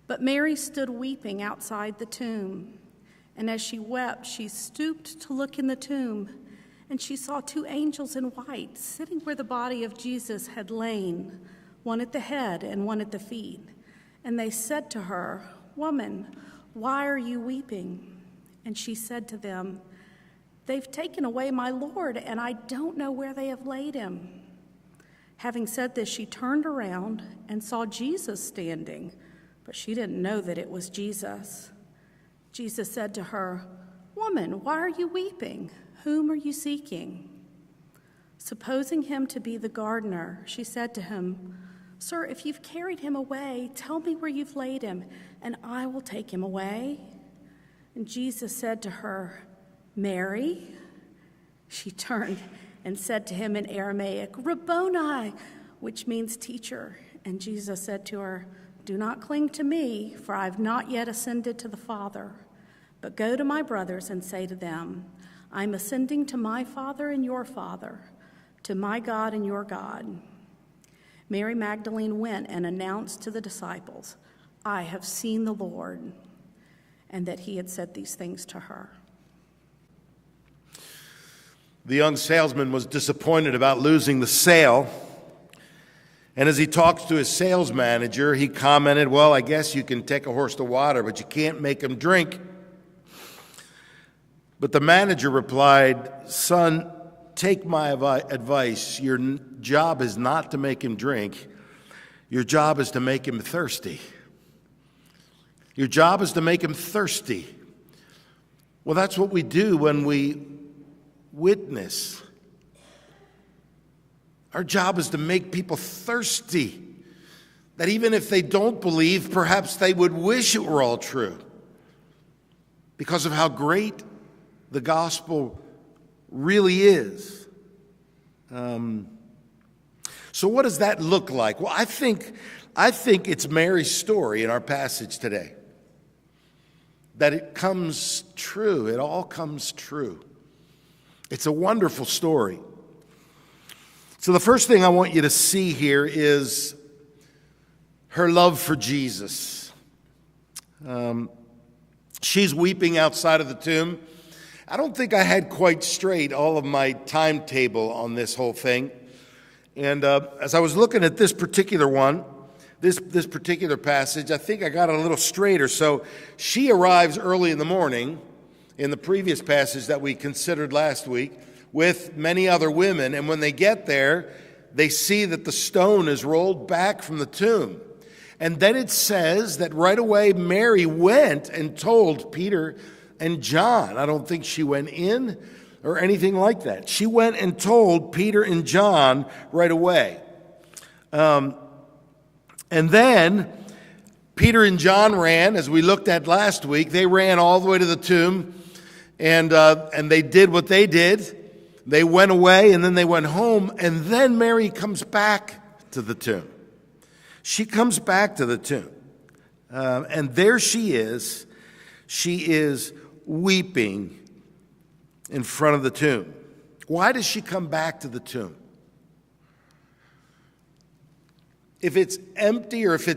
But Mary stood weeping outside the tomb. And as she wept, she stooped to look in the tomb, and she saw 2 angels in white sitting where the body of Jesus had lain, one at the head and one at the feet. And they said to her, "Woman, why are you weeping?" And she said to them, "They've taken away my Lord, and I don't know where they have laid him." Having said this, she turned around and saw Jesus standing, but she didn't know that it was Jesus. Jesus said to her, "Woman, why are you weeping? Whom are you seeking?" Supposing him to be the gardener, she said to him, "Sir, if you've carried him away, tell me where you've laid him, and I will take him away." And Jesus said to her, "Mary." She turned and said to him in Aramaic, "Rabboni," which means teacher. And Jesus said to her, "Do not cling to me, for I have not yet ascended to the Father. But go to my brothers and say to them, I am ascending to my Father and your Father, to my God and your God." Mary Magdalene went and announced to the disciples, "I have seen the Lord," and that he had said these things to her. The young salesman was disappointed about losing the sale. And as he talked to his sales manager, he commented, "Well, I guess you can take a horse to water, but you can't make him drink." But the manager replied, "Son, take my advice. Your job is not to make him drink. Your job is to make him thirsty." Your job is to make him thirsty. Well, that's what we do when we witness. Our job is to make people thirsty, that even if they don't believe, perhaps they would wish it were all true because of how great the gospel really is. So what does that look like? Well, I think it's Mary's story in our passage today, that it comes true. It all comes true. It's a wonderful story. So the first thing I want you to see here is her love for Jesus. She's weeping outside of the tomb. I don't think I had quite straight all of my timetable on this whole thing. And as I was looking at this particular one, this particular passage, I think I got it a little straighter. So she arrives early in the morning in the previous passage that we considered last week with many other women. And when they get there, they see that the stone is rolled back from the tomb. And then it says that right away Mary went and told Peter and John. I don't think she went in or anything like that. She went and told Peter and John right away. And then Peter and John ran, as we looked at last week. They ran all the way to the tomb, and they did what they did. They went away, and then they went home, and then Mary comes back to the tomb. She comes back to the tomb, and there she is. She is weeping in front of the tomb. Why does she come back to the tomb? If it's empty, or if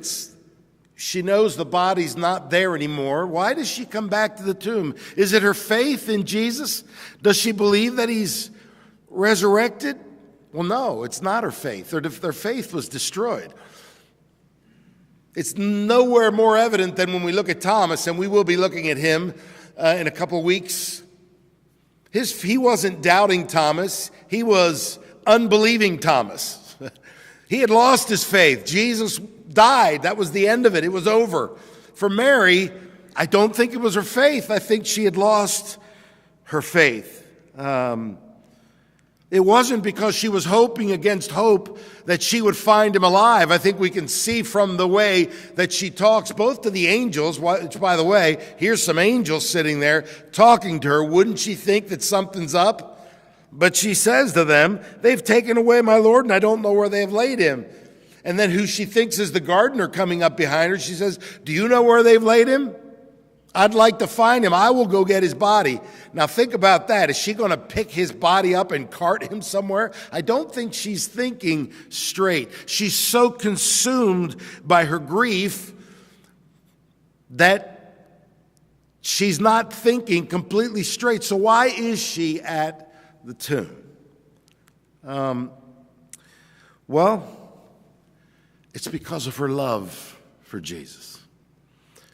she knows the body's not there anymore, why does she come back to the tomb? Is it her faith in Jesus? Does she believe that he's resurrected? Well, no, it's not her faith. Their faith was destroyed. It's nowhere more evident than when we look at Thomas, and we will be looking at him in a couple weeks. He wasn't doubting Thomas. He was unbelieving Thomas. He had lost his faith. Jesus died. That was the end of it. It was over. For Mary, I don't think it was her faith. I think she had lost her faith. It wasn't because she was hoping against hope that she would find him alive. I think we can see from the way that she talks both to the angels, which, by the way, here's some angels sitting there talking to her. Wouldn't she think that something's up? But she says to them, "They've taken away my Lord, and I don't know where they have laid him." And then who she thinks is the gardener coming up behind her, she says, "Do you know where they've laid him? I'd like to find him. I will go get his body." Now think about that. Is she going to pick his body up and cart him somewhere? I don't think she's thinking straight. She's so consumed by her grief that she's not thinking completely straight. So why is she at the tomb? Well, it's because of her love for Jesus.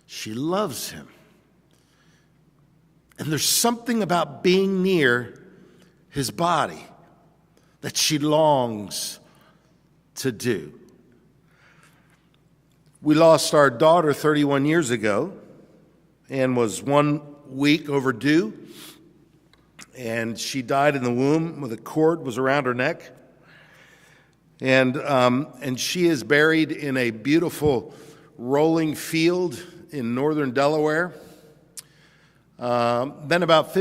She loves him. And there's something about being near his body that she longs to do. We lost our daughter 31 years ago and was 1 week overdue. And she died in the womb with a cord was around her neck. And she is buried in a beautiful rolling field in northern Delaware. Then about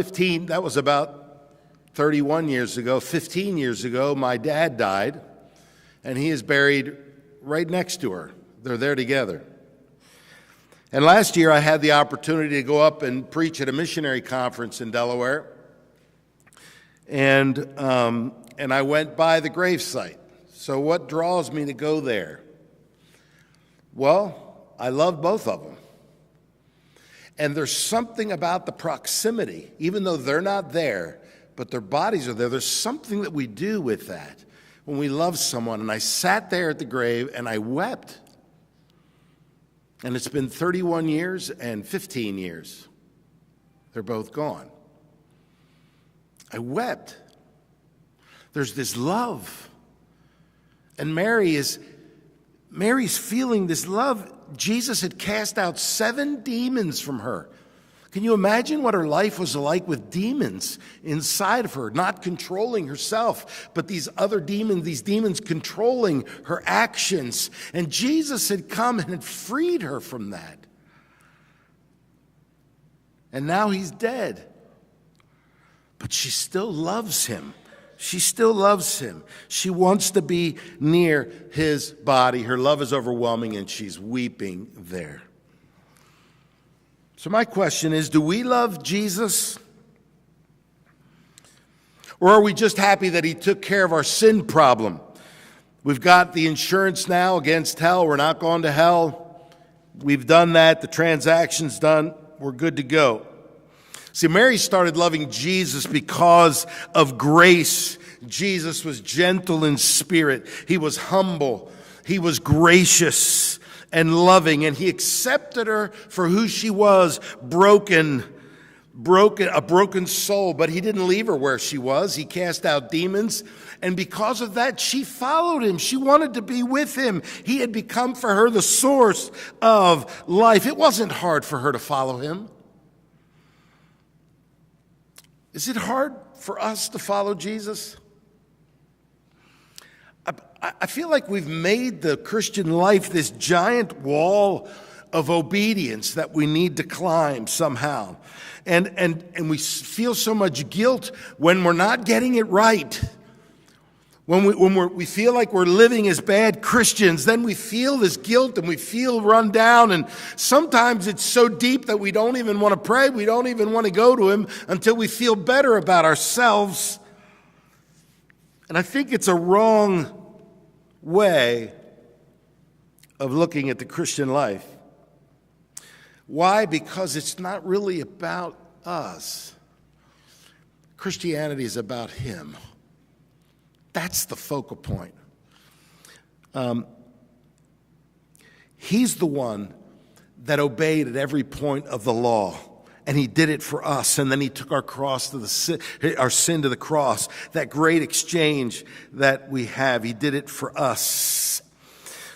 31 years ago, 15 years ago, my dad died, and he is buried right next to her. They're there together. And last year I had the opportunity to go up and preach at a missionary conference in Delaware. And I went by the gravesite. So what draws me to go there? Well, I love both of them. And there's something about the proximity, even though they're not there, but their bodies are there. There's something that we do with that when we love someone. And I sat there at the grave and I wept. And it's been 31 years and 15 years. They're both gone. I wept. There's this love. And Mary's feeling this love. Jesus had cast out 7 demons from her. Can you imagine what her life was like with demons inside of her, not controlling herself, but these demons controlling her actions. And Jesus had come and had freed her from that. And now he's dead. But she still loves him. She still loves him. She wants to be near his body. Her love is overwhelming, and she's weeping there. So my question is, do we love Jesus? Or are we just happy that he took care of our sin problem? We've got the insurance now against hell. We're not going to hell. We've done that. The transaction's done. We're good to go. See, Mary started loving Jesus because of grace. Jesus was gentle in spirit. He was humble. He was gracious and loving, and he accepted her for who she was, a broken soul. But he didn't leave her where she was. He cast out demons, and because of that, she followed him. She wanted to be with him. He had become for her the source of life. It wasn't hard for her to follow him. Is it hard for us to follow Jesus? I feel like we've made the Christian life this giant wall of obedience that we need to climb somehow. And we feel so much guilt when we're not getting it right. When we feel like we're living as bad Christians, then we feel this guilt and we feel run down. And sometimes it's so deep that we don't even want to pray. We don't even want to go to him until we feel better about ourselves. And I think it's a wrong way of looking at the Christian life. Why? Because it's not really about us. Christianity is about him. That's the focal point. He's the one that obeyed at every point of the law, and he did it for us. And then he took our sin to the cross. That great exchange that we have, he did it for us.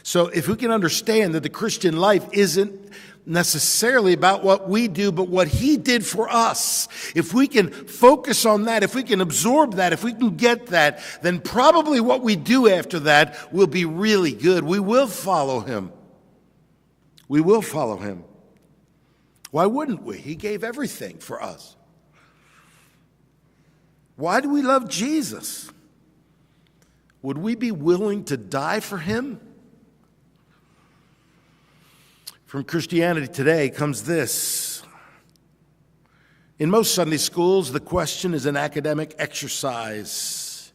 So if we can understand that the Christian life isn't necessarily about what we do, but what he did for us. If we can focus on that, if we can absorb that, if we can get that, then probably what we do after that will be really good. We will follow him. We will follow him. Why wouldn't we? He gave everything for us. Why do we love Jesus? Would we be willing to die for him? From Christianity Today comes this. In most Sunday schools, the question is an academic exercise.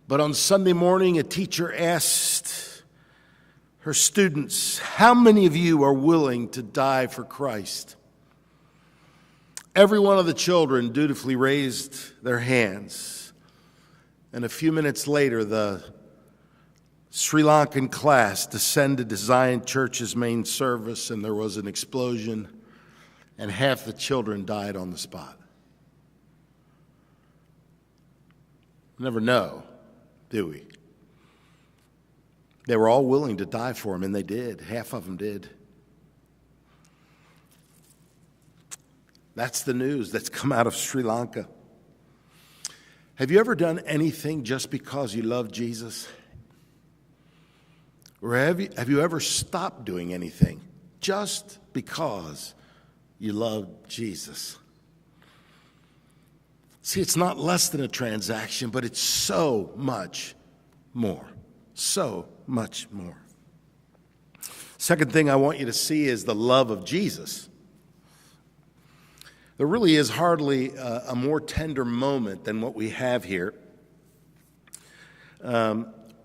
But on Sunday morning, a teacher asked her students, how many of you are willing to die for Christ? Every one of the children dutifully raised their hands. And a few minutes later, the Sri Lankan class descended to Zion Church's main service, and there was an explosion, and half the children died on the spot. Never know, do we? They were all willing to die for him, and they did. Half of them did. That's the news that's come out of Sri Lanka. Have you ever done anything just because you love Jesus? Or have you ever stopped doing anything just because you love Jesus? See, it's not less than a transaction, but it's so much more. So much more. Second thing I want you to see is the love of Jesus. There really is hardly a more tender moment than what we have here.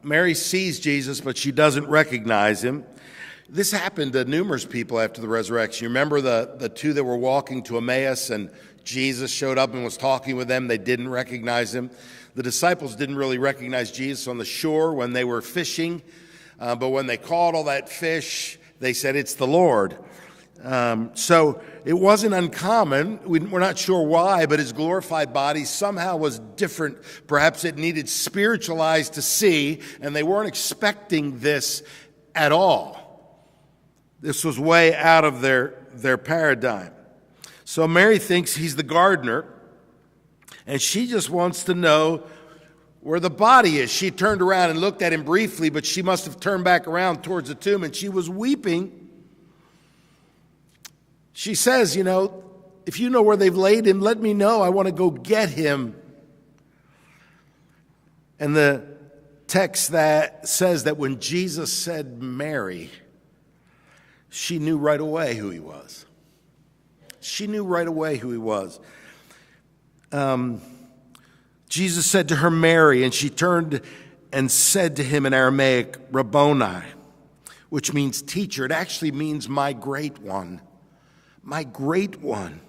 Mary sees Jesus, but she doesn't recognize him. This happened to numerous people after the resurrection. You remember the two that were walking to Emmaus, and Jesus showed up and was talking with them. They didn't recognize him. The disciples didn't really recognize Jesus on the shore when they were fishing, but when they caught all that fish, they said, "It's the Lord." So it wasn't uncommon. We're not sure why, but his glorified body somehow was different. Perhaps it needed spiritual eyes to see, and they weren't expecting this at all. This was way out of their paradigm. So Mary thinks he's the gardener, and she just wants to know where the body is. She turned around and looked at him briefly, but she must have turned back around towards the tomb, and she was weeping. She says, if you know where they've laid him, let me know. I want to go get him. And the text that says that when Jesus said Mary, she knew right away who he was. She knew right away who he was. Jesus said to her, Mary, and she turned and said to him in Aramaic, Rabboni, which means teacher. It actually means my great one. My great one.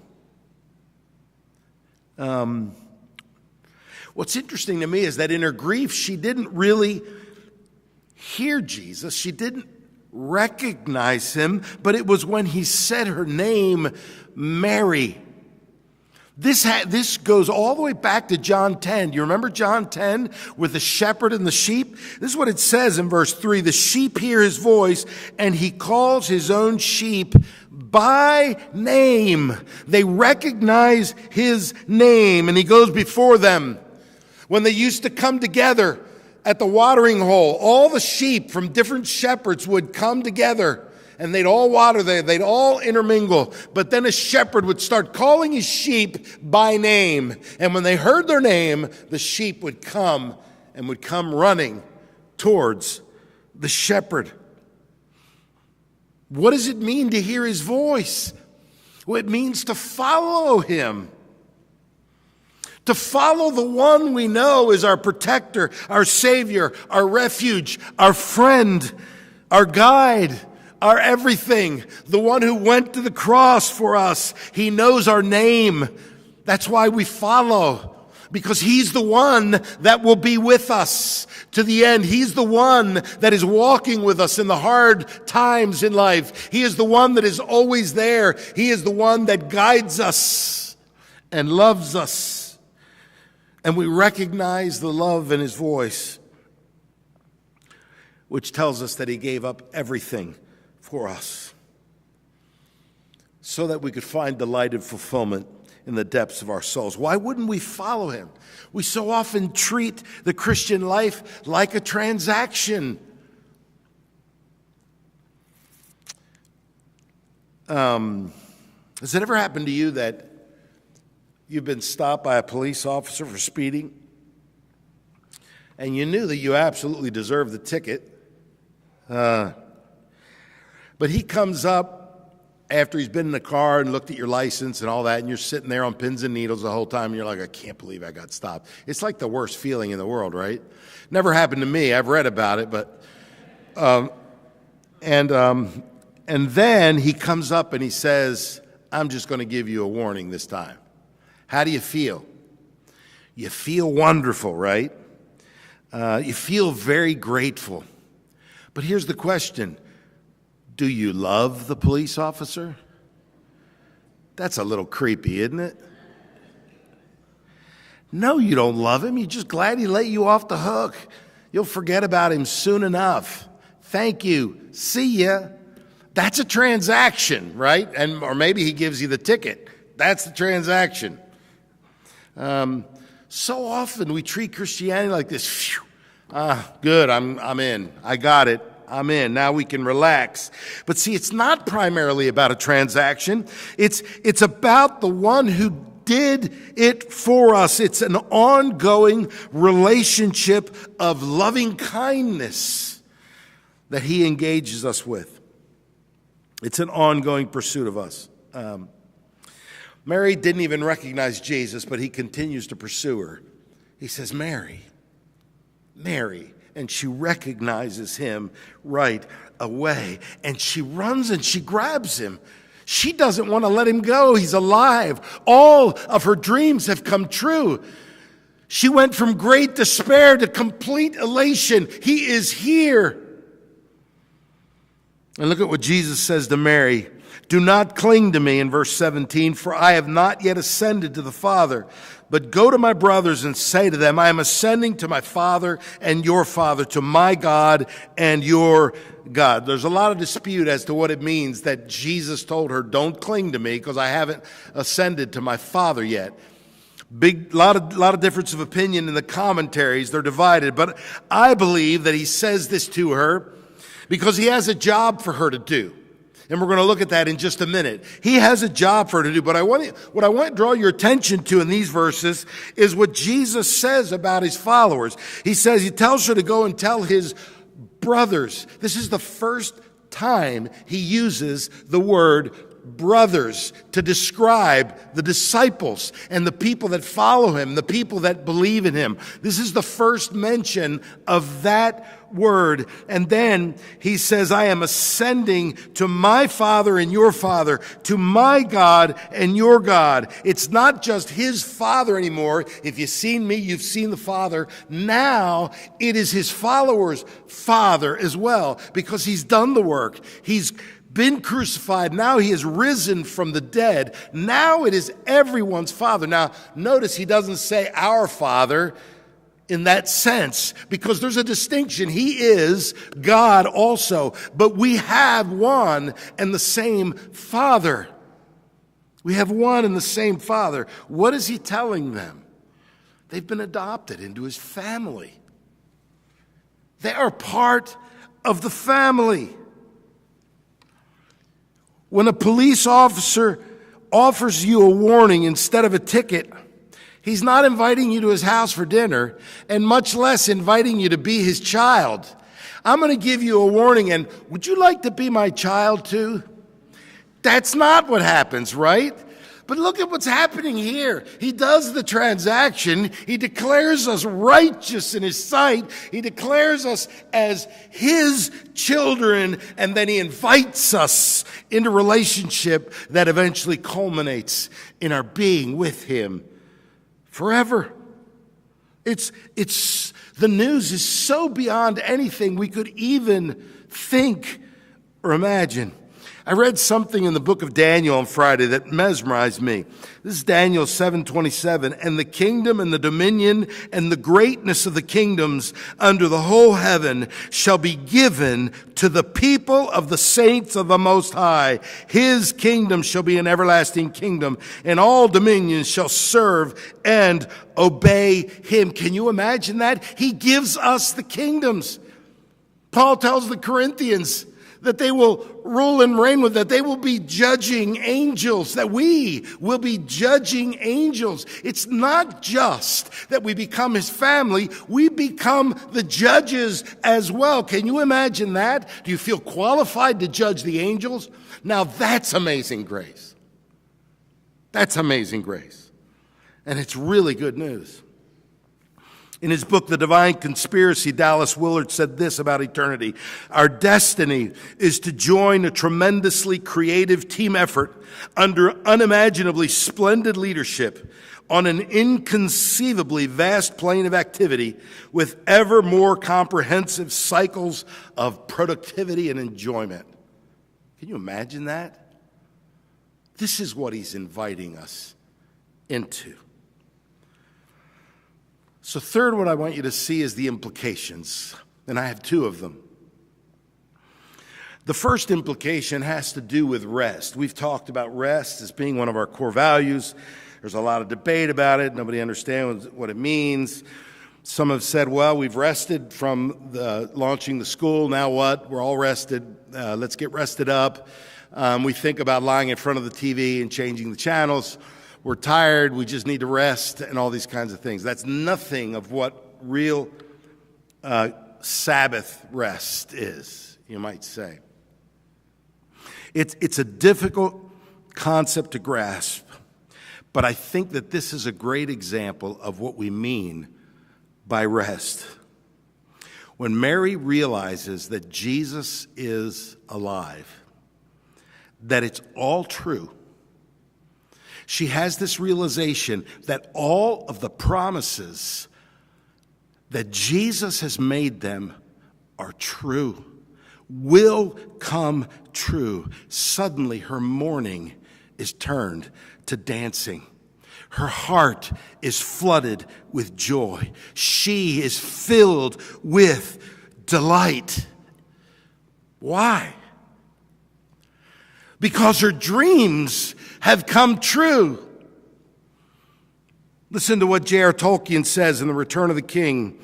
What's interesting to me is that in her grief, she didn't really hear Jesus. She didn't recognize him, but it was when he said her name, Mary. This goes all the way back to John 10. Do you remember John 10 with the shepherd and the sheep? This is what it says in verse 3. The sheep hear his voice, and he calls his own sheep by name. They recognize his name, and he goes before them. When they used to come together at the watering hole, all the sheep from different shepherds would come together. And they'd all water there. They'd all intermingle. But then a shepherd would start calling his sheep by name. And when they heard their name, the sheep would come running towards the shepherd. What does it mean to hear his voice? Well, it means to follow him. To follow the one we know is our protector, our savior, our refuge, our friend, our guide, our everything, the one who went to the cross for us. He knows our name. That's why we follow, because he's the one that will be with us to the end. He's the one that is walking with us in the hard times in life. He is the one that is always there. He is the one that guides us and loves us. And we recognize the love in his voice, which tells us that he gave up everything for us so that we could find delight and fulfillment in the depths of our souls. Why wouldn't we follow him? We so often treat the Christian life like a transaction. Has it ever happened to you that you've been stopped by a police officer for speeding and you knew that you absolutely deserved the ticket, but he comes up after he's been in the car and looked at your license and all that, and you're sitting there on pins and needles the whole time, and you're like, I can't believe I got stopped. It's like the worst feeling in the world, right? Never happened to me. I've read about it, but And then he comes up and he says, I'm just going to give you a warning this time. How do you feel? You feel wonderful, right? You feel very grateful. But here's the question. Do you love the police officer? That's a little creepy, isn't it? No, you don't love him. You're just glad he let you off the hook. You'll forget about him soon enough. Thank you. See ya. That's a transaction, right? Or maybe he gives you the ticket. That's the transaction. So often we treat Christianity like this. Phew, good, I'm in. I got it. I'm in. Now we can relax. But see, it's not primarily about a transaction. It's about the one who did it for us. It's an ongoing relationship of loving kindness that he engages us with. It's an ongoing pursuit of us. Mary didn't even recognize Jesus, but he continues to pursue her. He says, Mary, Mary. And she recognizes him right away. And she runs and she grabs him. She doesn't want to let him go. He's alive. All of her dreams have come true. She went from great despair to complete elation. He is here. And look at what Jesus says to Mary. Do not cling to me, in verse 17, for I have not yet ascended to the Father. But go to my brothers and say to them, I am ascending to my Father and your Father, to my God and your God. There's a lot of dispute as to what it means that Jesus told her, don't cling to me because I haven't ascended to my Father yet. Lot of difference of opinion in the commentaries. They're divided. But I believe that he says this to her because he has a job for her to do. And we're going to look at that in just a minute. He has a job for her to do. But what I want to draw your attention to in these verses is what Jesus says about his followers. He tells her to go and tell his brothers. This is the first time he uses the word brothers to describe the disciples and the people that follow him, the people that believe in him. This is the first mention of that word. And then he says, I am ascending to my Father and your Father, to my God and your God. It's not just his Father anymore. If you've seen me, you've seen the Father. Now it is his followers' Father as well, because he's done the work. He's been crucified. Now he has risen from the dead. Now it is everyone's Father. Now notice he doesn't say our Father in that sense, because there's a distinction. He is God also, but we have one and the same Father. We have one and the same Father. What is he telling them? They've been adopted into his family. They are part of the family. When a police officer offers you a warning instead of a ticket, he's not inviting you to his house for dinner, and much less inviting you to be his child. I'm going to give you a warning, and would you like to be my child too? That's not what happens, right? But look at what's happening here. He does the transaction. He declares us righteous in his sight. He declares us as his children, and then he invites us into relationship that eventually culminates in our being with him forever. The news is so beyond anything we could even think or imagine. I read something in the book of Daniel on Friday that mesmerized me. This is Daniel 7:27. And the kingdom and the dominion and the greatness of the kingdoms under the whole heaven shall be given to the people of the saints of the Most High. His kingdom shall be an everlasting kingdom, and all dominions shall serve and obey him. Can you imagine that? He gives us the kingdoms. Paul tells the Corinthians that they will rule and reign with, that they will be judging angels, that we will be judging angels. It's not just that we become his family, we become the judges as well. Can you imagine that? Do you feel qualified to judge the angels? Now that's amazing grace. That's amazing grace. And it's really good news. In his book, The Divine Conspiracy, Dallas Willard said this about eternity: our destiny is to join a tremendously creative team effort under unimaginably splendid leadership on an inconceivably vast plane of activity with ever more comprehensive cycles of productivity and enjoyment. Can you imagine that? This is what he's inviting us into. So third, what I want you to see is the implications, and I have two of them. The first implication has to do with rest. We've talked about rest as being one of our core values. There's a lot of debate about it. Nobody understands what it means. Some have said, well, we've rested from launching the school. Now what? We're all rested. Let's get rested up. We think about lying in front of the TV and changing the channels. We're tired, we just need to rest, and all these kinds of things. That's nothing of what real Sabbath rest is, you might say. It's a difficult concept to grasp, but I think that this is a great example of what we mean by rest. When Mary realizes that Jesus is alive, that it's all true, she has this realization that all of the promises that Jesus has made them are true, will come true. Suddenly, her mourning is turned to dancing. Her heart is flooded with joy. She is filled with delight. Why? Because her dreams have come true. Listen to what J.R. Tolkien says in The Return of the King.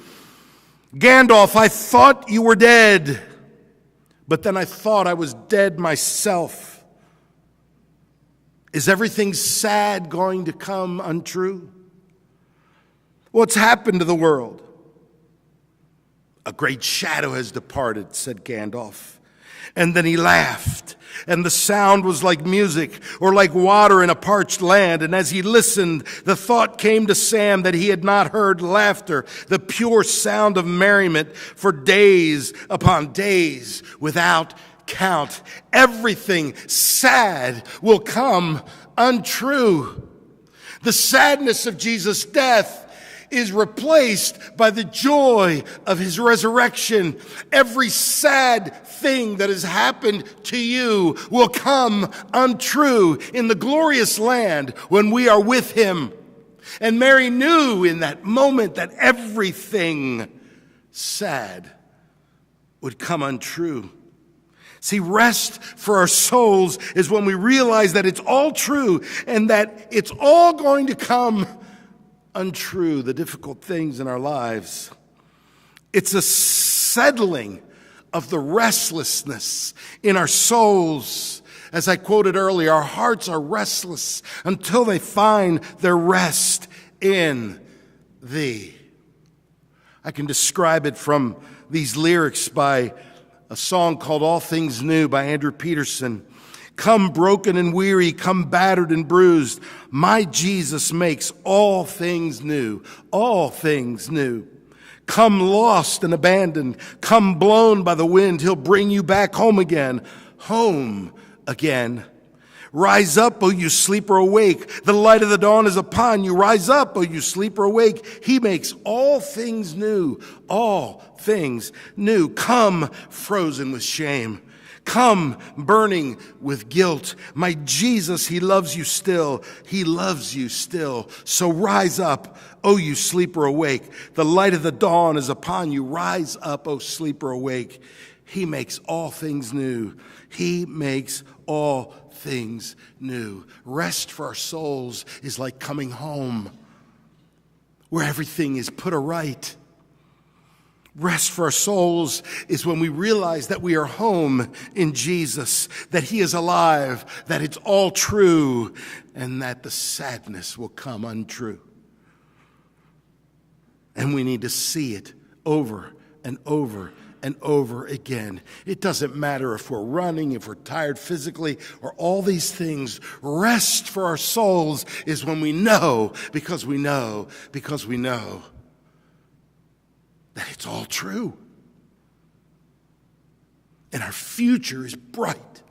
Gandalf, I thought you were dead, but then I thought I was dead myself. Is everything sad going to come untrue? What's happened to the world? A great shadow has departed, said Gandalf. And then he laughed, and the sound was like music or like water in a parched land. And as he listened, the thought came to Sam that he had not heard laughter, the pure sound of merriment, for days upon days without count. Everything sad will come untrue. The sadness of Jesus' death is replaced by the joy of his resurrection. Every sad thing that has happened to you will come untrue in the glorious land when we are with him. And Mary knew in that moment that everything sad would come untrue. See, rest for our souls is when we realize that it's all true and that it's all going to come untrue, the difficult things in our lives. It's a settling of the restlessness in our souls. As I quoted earlier, our hearts are restless until they find their rest in thee. I can describe it from these lyrics by a song called All Things New by Andrew Peterson. Come broken and weary, come battered and bruised. My Jesus makes all things new, all things new. Come lost and abandoned, come blown by the wind. He'll bring you back home again, home again. Rise up, O you sleeper, awake. The light of the dawn is upon you. Rise up, O you sleeper, awake. He makes all things new, all things new. Come frozen with shame. Come burning with guilt. My Jesus, he loves you still. He loves you still. So rise up, O you sleeper, awake. The light of the dawn is upon you. Rise up, O sleeper, awake. He makes all things new. He makes all things new. Rest for our souls is like coming home, where everything is put aright. Rest for our souls is when we realize that we are home in Jesus, that he is alive, that it's all true, and that the sadness will come untrue. And we need to see it over and over and over again. It doesn't matter if we're running, if we're tired physically, or all these things. Rest for our souls is when we know, because we know, because we know It's all true. And our future is bright.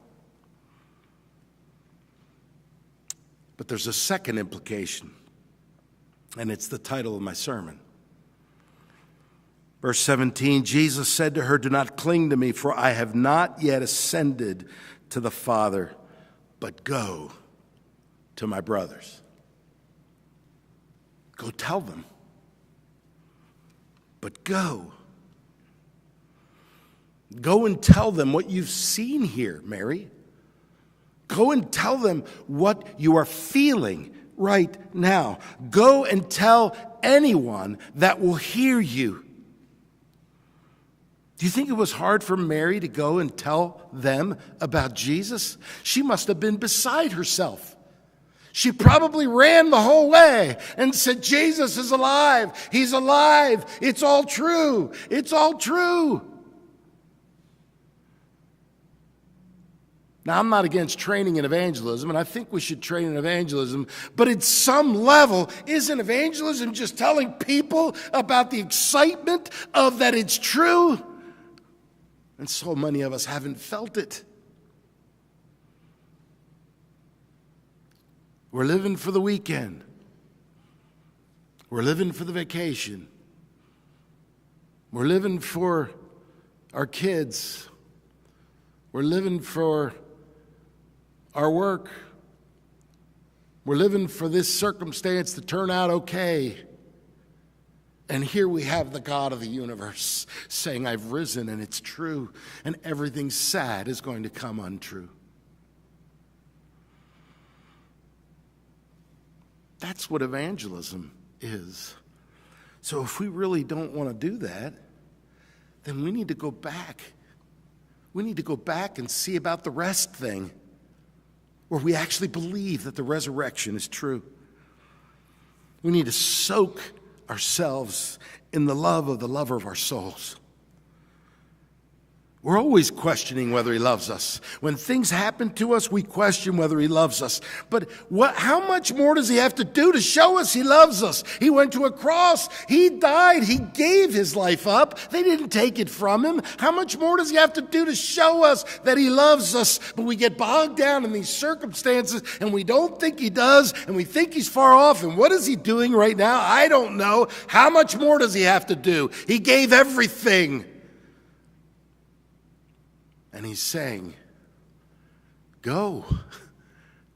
But there's a second implication, and it's the title of my sermon. Verse 17, Jesus said to her, "Do not cling to me, for I have not yet ascended to the Father, but go to my brothers." Go tell them. But go. Go and tell them what you've seen here, Mary. Go and tell them what you are feeling right now. Go and tell anyone that will hear you. Do you think it was hard for Mary to go and tell them about Jesus? She must have been beside herself. She probably ran the whole way and said, "Jesus is alive. He's alive. It's all true. It's all true." Now, I'm not against training in evangelism, and I think we should train in evangelism, but at some level, isn't evangelism just telling people about the excitement of that it's true? And so many of us haven't felt it. We're living for the weekend. We're living for the vacation. We're living for our kids. We're living for our work. We're living for this circumstance to turn out okay. And here we have the God of the universe saying, "I've risen and it's true, and everything sad is going to come untrue." That's what evangelism is. So if we really don't want to do that, then we need to go back. We need to go back and see about the rest thing, where we actually believe that the resurrection is true. We need to soak ourselves in the love of the lover of our souls. We're always questioning whether he loves us. When things happen to us, we question whether he loves us. But how much more does he have to do to show us he loves us? He went to a cross. He died. He gave his life up. They didn't take it from him. How much more does he have to do to show us that he loves us? But we get bogged down in these circumstances, and we don't think he does, and we think he's far off. And what is he doing right now? I don't know. How much more does he have to do? He gave everything. And he's saying, "Go,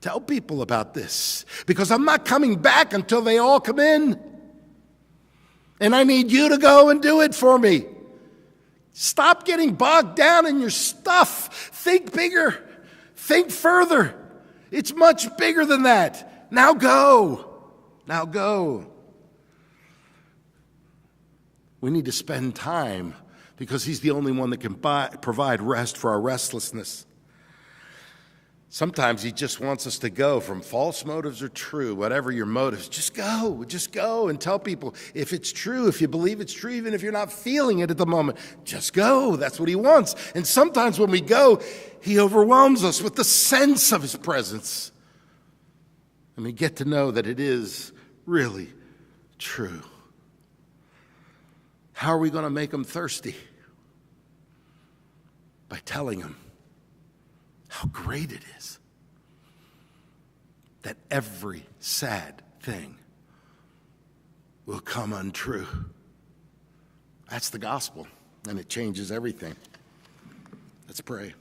tell people about this, because I'm not coming back until they all come in. And I need you to go and do it for me. Stop getting bogged down in your stuff. Think bigger. Think further. It's much bigger than that. Now go. Now go." We need to spend time, because he's the only one that can provide rest for our restlessness. Sometimes he just wants us to go, from false motives or true, whatever your motives. Just go and tell people if it's true, if you believe it's true, even if you're not feeling it at the moment. Just go. That's what he wants. And sometimes when we go, he overwhelms us with the sense of his presence. And we get to know that it is really true. How are we going to make them thirsty? By telling them how great it is that every sad thing will come untrue. That's the gospel, and it changes everything. Let's pray.